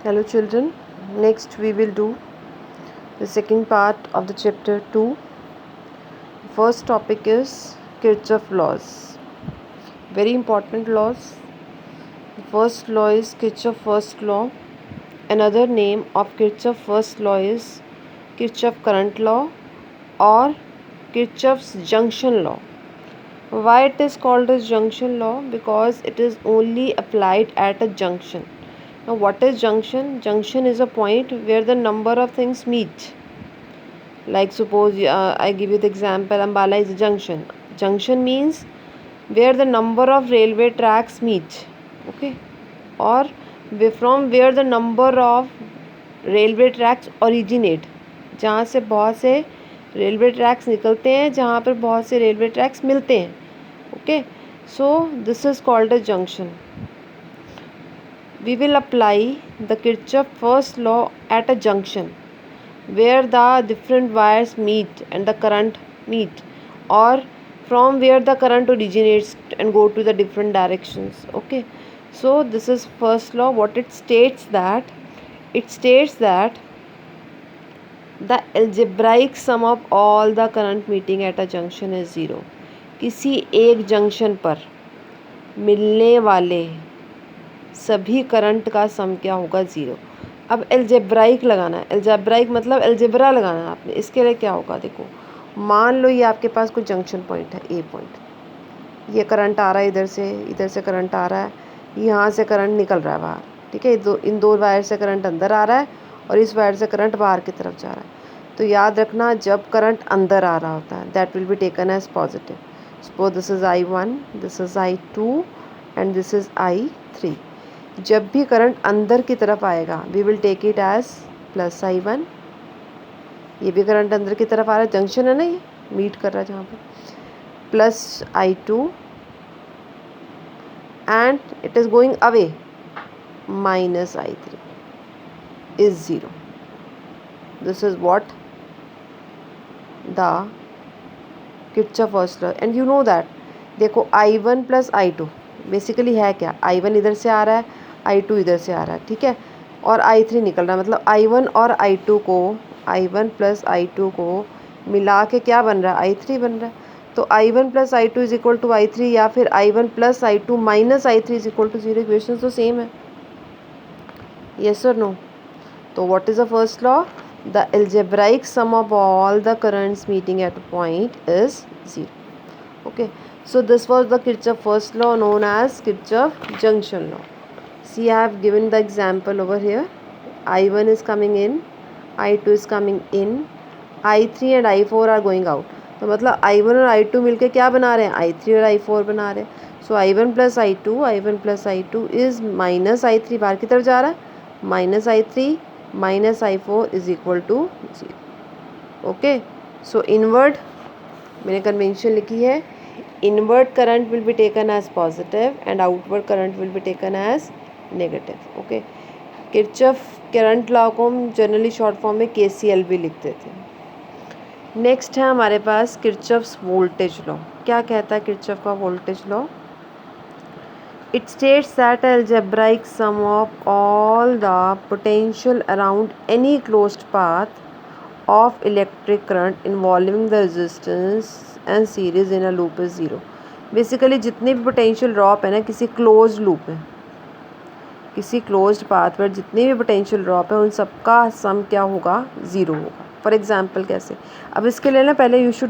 Hello children, next we will do the second part of the chapter 2. First topic is Kirchhoff laws. Very important laws. The first law is Kirchhoff first law. Another name of Kirchhoff first law is Kirchhoff current law or Kirchhoff's junction law. Why it is called as junction law? Because it is only applied at a junction. Now what is junction? Junction is a point where the number of things meet. Like suppose I give you the example, Ambala is a junction. Junction means where the number of railway tracks meet. Okay. Or from where the number of railway tracks originate. जहाँ से बहुत से railway tracks निकलते हैं, जहाँ पर बहुत से रेलवे ट्रैक्स मिलते हैं. Okay. So this is called a junction. We will apply the Kirchhoff first law at a junction where the different wires meet and the current meet, or from where the current originates and go to the different directions. Okay, so this is first law. What it states that the algebraic sum of all the current meeting at a junction is 0. किसी एक junction पर मिलने वाले सभी current का सम क्या होगा? 0. अब एल्जेब्राइक लगाना है. एल्जेब्राइक मतलब एल्जेब्रा लगाना है आपने. इसके लिए क्या होगा? देखो, मान लो ये आपके पास कोई जंक्शन पॉइंट है, ए पॉइंट. ये करंट आ रहा है इधर से करंट आ रहा है, यहाँ से करंट निकल रहा है बाहर. ठीक है, इन दो वायर से करंट अंदर आ रहा है और इस वायर से करंट बाहर की तरफ जा रहा है. तो याद रखना, जब करंट अंदर आ रहा होता है that will be taken as positive. Suppose this is I1, this is I2 and this is I3. जब भी करंट अंदर की तरफ आएगा we will take it as plus I1. ये भी करंट अंदर की तरफ आ रहा है, जंक्शन है ना, ये मीट कर रहा है जहाँ पर. Plus I2 and it is going away minus I3 is 0. This is what the Kirchhoff first law. And you know that, देखो I1 प्लस I2 बेसिकली है क्या? I1 इधर से आ रहा है, I2 इधर से आ रहा है. ठीक है, और I3 निकल रहा है. मतलब I1 और I2 को, I1 प्लस I2 को मिला के क्या बन रहा है? I3 बन रहा है. तो I1 plus I2 is equal to I3, या फिर I1 plus I2 minus I3 is equal to 0. Equation तो सेम है. येस और नो? तो what is the first law? The algebraic sum of all the currents meeting at a point is 0. Okay, so this was the Kirchhoff first law known as Kirchhoff junction law. See, I have given the example over here. I1 is coming in, I2 is coming in, I3 and I4 are going out. तो मतलब I1 और I2 मिलके क्या बना रहे हैं? I3 और I4 बना रहे हैं. So I1 plus I2 is minus I3, बाहर की तरफ जा रहा है. Minus I3 minus I4 is equal to 0. Okay, so inward मैंने कन्वेंशन लिखी है. Inward current will be taken as positive and outward current will be taken as negative. Okay, Kirchhoff current law को हम जनरली शॉर्ट फॉर्म में KCL भी लिखते थे. Next है हमारे पास किर्चॉफ्स वोल्टेज लॉ. क्या कहता है किर्चॉफ का voltage law? It states that algebraic sum of all the potential around any closed path of electric current involving the resistance and series in a loop is 0. Basically जितने भी potential drop है ना किसी closed loop में, किसी closed path पर जितने भी पोटेंशियल ड्रॉप है उन सबका सम क्या होगा? 0 होगा. फॉर एग्जांपल कैसे? अब इसके लिए ना पहले यू शुड